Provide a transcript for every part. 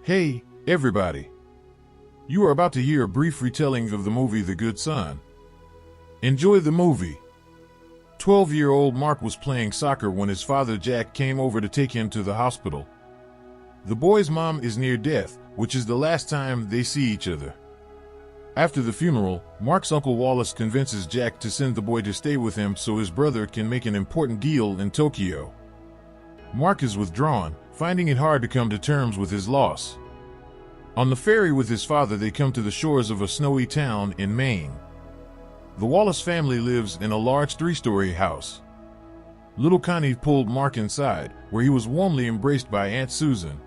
Hey, everybody. You are about to hear a brief retelling of the movie The Good Son. Enjoy the movie. 12-year-old Mark was playing soccer when his father Jack came over to take him to the hospital. The boy's mom is near death, which is the last time they see each other. After the funeral, Mark's uncle Wallace convinces Jack to send the boy to stay with him so his brother can make an important deal in Tokyo. Mark is withdrawn, finding it hard to come to terms with his loss. On the ferry with his father, they come to the shores of a snowy town in Maine. The Wallace family lives in a large 3-story house. Little Connie pulled Mark inside, where he was warmly embraced by Aunt Susan.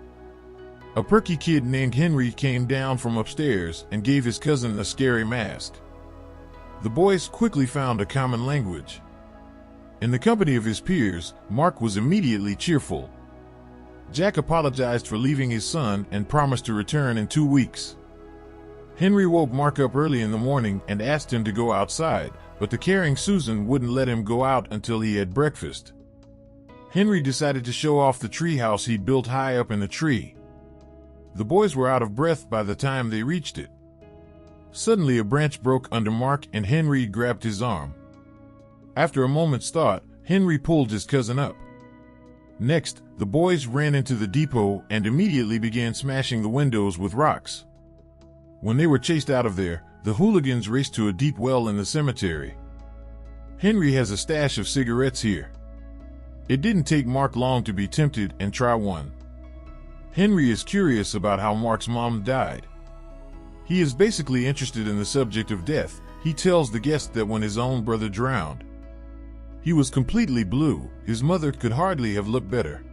A perky kid named Henry came down from upstairs and gave his cousin a scary mask. The boys quickly found a common language. In the company of his peers, Mark was immediately cheerful. Jack apologized for leaving his son and promised to return in 2 weeks. Henry woke Mark up early in the morning and asked him to go outside, but the caring Susan wouldn't let him go out until he had breakfast. Henry decided to show off the treehouse he'd built high up in the tree. The boys were out of breath by the time they reached it. Suddenly a branch broke under Mark and Henry grabbed his arm. After a moment's thought, Henry pulled his cousin up. Next, the boys ran into the depot and immediately began smashing the windows with rocks. When they were chased out of there, the hooligans raced to a deep well in the cemetery. Henry has a stash of cigarettes here. It didn't take Mark long to be tempted and try one. Henry is curious about how Mark's mom died. He is basically interested in the subject of death. He tells the guest that when his own brother drowned, he was completely blue. His mother could hardly have looked better.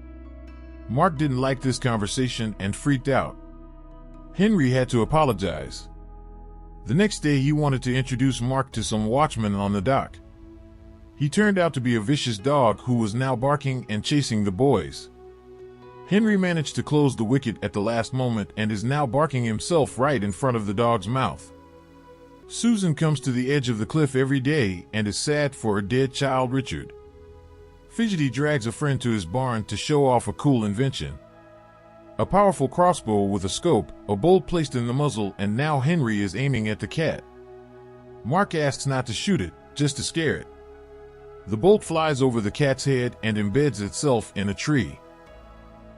Mark didn't like this conversation and freaked out. Henry had to apologize. The next day he wanted to introduce Mark to some watchmen on the dock. He turned out to be a vicious dog who was now barking and chasing the boys. Henry managed to close the wicket at the last moment and is now barking himself right in front of the dog's mouth. Susan comes to the edge of the cliff every day and is sad for her dead child Richard. Fidgety drags a friend to his barn to show off a cool invention. A powerful crossbow with a scope, a bolt placed in the muzzle, and now Henry is aiming at the cat. Mark asks not to shoot it, just to scare it. The bolt flies over the cat's head and embeds itself in a tree.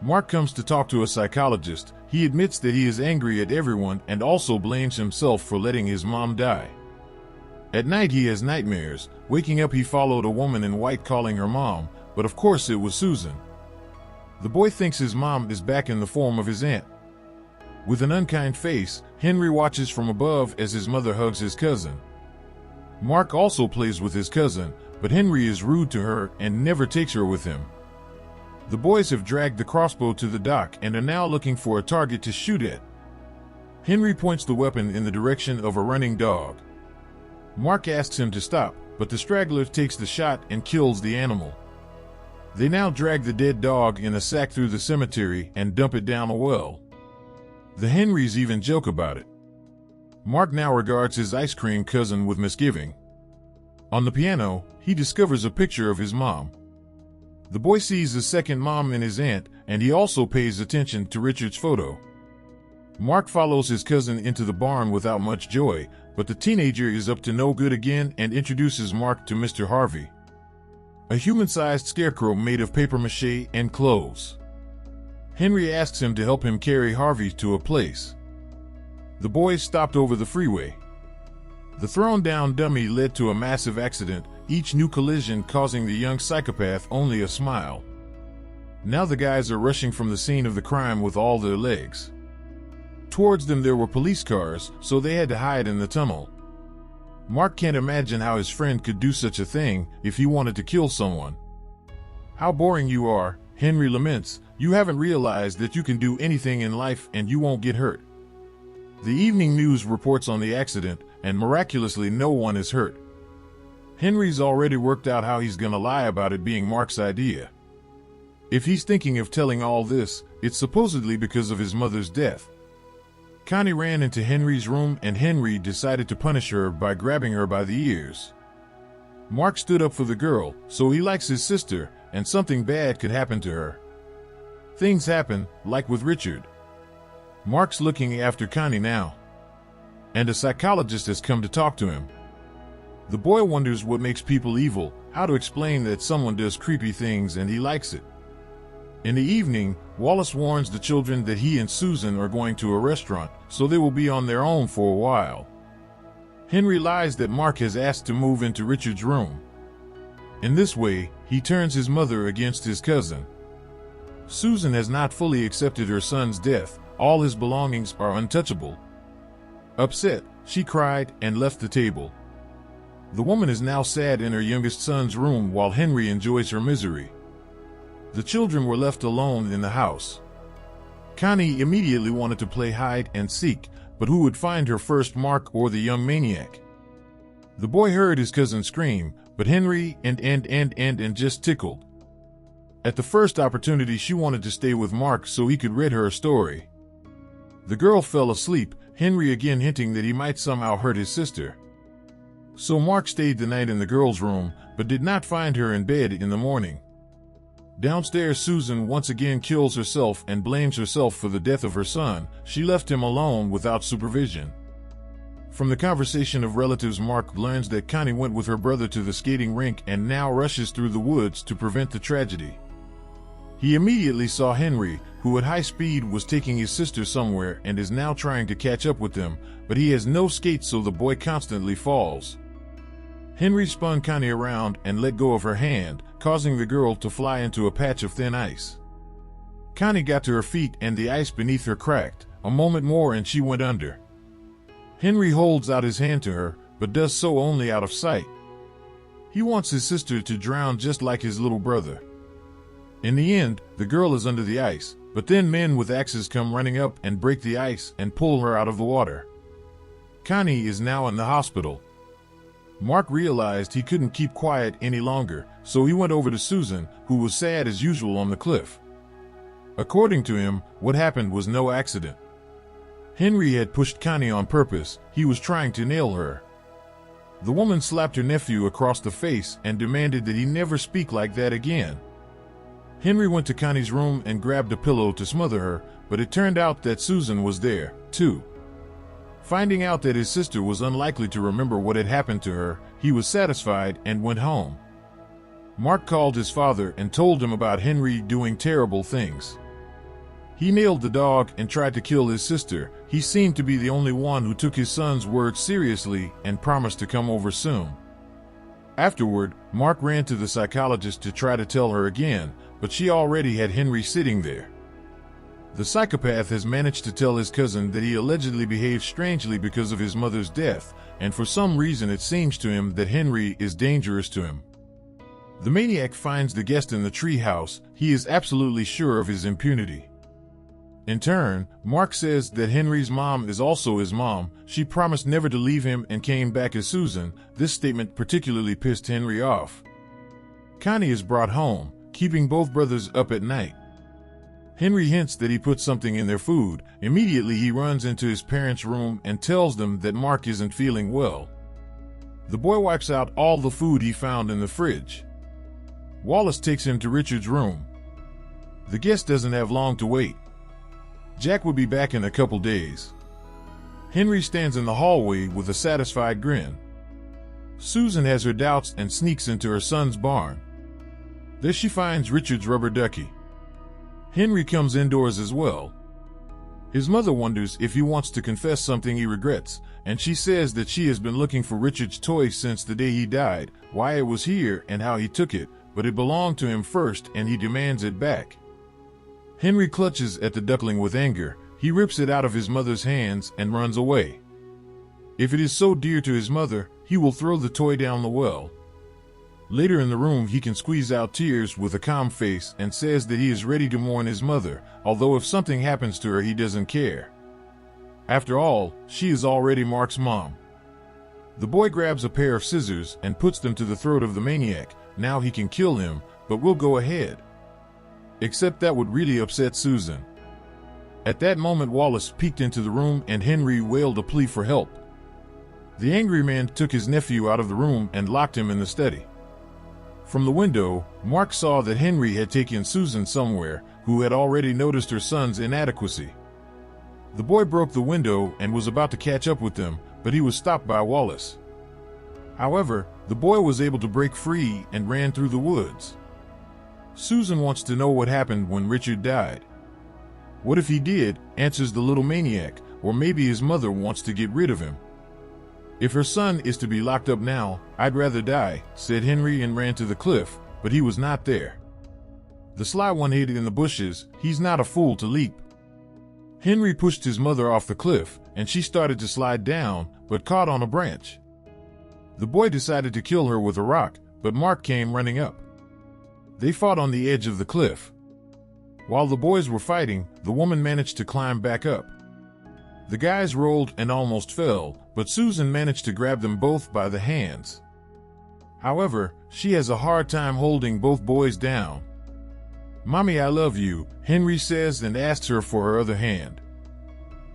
Mark comes to talk to a psychologist. He admits that he is angry at everyone and also blames himself for letting his mom die. At night he has nightmares. Waking up he followed a woman in white calling her mom, but of course it was Susan. The boy thinks his mom is back in the form of his aunt. With an unkind face, Henry watches from above as his mother hugs his cousin. Mark also plays with his cousin, but Henry is rude to her and never takes her with him. The boys have dragged the crossbow to the dock and are now looking for a target to shoot at. Henry points the weapon in the direction of a running dog. Mark asks him to stop, but the straggler takes the shot and kills the animal. They now drag the dead dog in a sack through the cemetery and dump it down a well. The Henrys even joke about it. Mark now regards his ice cream cousin with misgiving. On the piano, he discovers a picture of his mom. The boy sees a second mom in his aunt, and he also pays attention to Richard's photo. Mark follows his cousin into the barn without much joy, but the teenager is up to no good again and introduces Mark to Mr. Harvey, a human-sized scarecrow made of papier-mâché and clothes. Henry asks him to help him carry Harvey to a place. The boys stopped over the freeway. The thrown-down dummy led to a massive accident, each new collision causing the young psychopath only a smile. Now the guys are rushing from the scene of the crime with all their legs. Towards them there were police cars, so they had to hide in the tunnel. Mark can't imagine how his friend could do such a thing if he wanted to kill someone. "How boring you are," Henry laments. "You haven't realized that you can do anything in life and you won't get hurt." The evening news reports on the accident, and miraculously no one is hurt. Henry's already worked out how he's gonna lie about it being Mark's idea. If he's thinking of telling all this, it's supposedly because of his mother's death. Connie ran into Henry's room and Henry decided to punish her by grabbing her by the ears. Mark stood up for the girl, so he likes his sister, and something bad could happen to her. Things happen, like with Richard. Mark's looking after Connie now, and a psychologist has come to talk to him. The boy wonders what makes people evil, how to explain that someone does creepy things and he likes it. In the evening, Wallace warns the children that he and Susan are going to a restaurant, so they will be on their own for a while. Henry lies that Mark has asked to move into Richard's room. In this way, he turns his mother against his cousin. Susan has not fully accepted her son's death. All his belongings are untouchable. Upset, she cried and left the table. The woman is now sad in her youngest son's room while Henry enjoys her misery. The children were left alone in the house. Connie immediately wanted to play hide and seek, but who would find her first, Mark or the young maniac? The boy heard his cousin scream, but Henry and just tickled. At the first opportunity, she wanted to stay with Mark so he could read her a story. The girl fell asleep, Henry again hinting that he might somehow hurt his sister. So Mark stayed the night in the girl's room, but did not find her in bed in the morning. Downstairs, Susan once again kills herself and blames herself for the death of her son. She left him alone without supervision. From the conversation of relatives, Mark learns that Connie went with her brother to the skating rink and now rushes through the woods to prevent the tragedy. He immediately saw Henry, who at high speed was taking his sister somewhere and is now trying to catch up with them, but he has no skates, so the boy constantly falls. Henry spun Connie around and let go of her hand, causing the girl to fly into a patch of thin ice. Connie got to her feet and the ice beneath her cracked. A moment more and she went under. Henry holds out his hand to her, but does so only out of sight. He wants his sister to drown just like his little brother. In the end, the girl is under the ice, but then men with axes come running up and break the ice and pull her out of the water. Connie is now in the hospital. Mark realized he couldn't keep quiet any longer, so he went over to Susan, who was sad as usual on the cliff. According to him, what happened was no accident. Henry had pushed Connie on purpose. He was trying to nail her. The woman slapped her nephew across the face and demanded that he never speak like that again. Henry went to Connie's room and grabbed a pillow to smother her, but it turned out that Susan was there, too. Finding out that his sister was unlikely to remember what had happened to her, he was satisfied and went home. Mark called his father and told him about Henry doing terrible things. He nailed the dog and tried to kill his sister. He seemed to be the only one who took his son's words seriously and promised to come over soon. Afterward, Mark ran to the psychologist to try to tell her again, but she already had Henry sitting there. The psychopath has managed to tell his cousin that he allegedly behaved strangely because of his mother's death, and for some reason it seems to him that Henry is dangerous to him. The maniac finds the guest in the treehouse. He is absolutely sure of his impunity. In turn, Mark says that Henry's mom is also his mom. She promised never to leave him and came back as Susan. This statement particularly pissed Henry off. Connie is brought home, keeping both brothers up at night. Henry hints that he put something in their food. Immediately he runs into his parents' room and tells them that Mark isn't feeling well. The boy wipes out all the food he found in the fridge. Wallace takes him to Richard's room. The guest doesn't have long to wait. Jack will be back in a couple days. Henry stands in the hallway with a satisfied grin. Susan has her doubts and sneaks into her son's barn. There she finds Richard's rubber ducky. Henry comes indoors as well. His mother wonders if he wants to confess something he regrets, and she says that she has been looking for Richard's toy since the day he died, why it was here and how he took it, but it belonged to him first and he demands it back. Henry clutches at the duckling with anger. He rips it out of his mother's hands and runs away. If it is so dear to his mother, he will throw the toy down the well. Later in the room, he can squeeze out tears with a calm face and says that he is ready to mourn his mother, although if something happens to her, he doesn't care. After all, she is already Mark's mom. The boy grabs a pair of scissors and puts them to the throat of the maniac. Now he can kill him, but will go ahead. Except that would really upset Susan. At that moment, Wallace peeked into the room and Henry wailed a plea for help. The angry man took his nephew out of the room and locked him in the study. From the window, Mark saw that Henry had taken Susan somewhere, who had already noticed her son's inadequacy. The boy broke the window and was about to catch up with them, but he was stopped by Wallace. However, the boy was able to break free and ran through the woods. Susan wants to know what happened when Richard died. What if he did, answers the little maniac, or maybe his mother wants to get rid of him. If her son is to be locked up now, I'd rather die, said Henry and ran to the cliff, but he was not there. The sly one hid in the bushes. He's not a fool to leap. Henry pushed his mother off the cliff, and she started to slide down, but caught on a branch. The boy decided to kill her with a rock, but Mark came running up. They fought on the edge of the cliff. While the boys were fighting, the woman managed to climb back up. The guys rolled and almost fell, but Susan managed to grab them both by the hands. However, she has a hard time holding both boys down. "Mommy, I love you," Henry says and asks her for her other hand.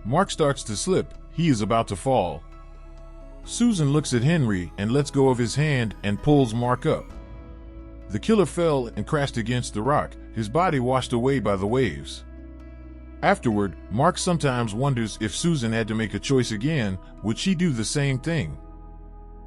Mark starts to slip. He is about to fall. Susan looks at Henry and lets go of his hand and pulls Mark up. The killer fell and crashed against the rock, his body washed away by the waves. Afterward, Mark sometimes wonders if Susan had to make a choice again, would she do the same thing?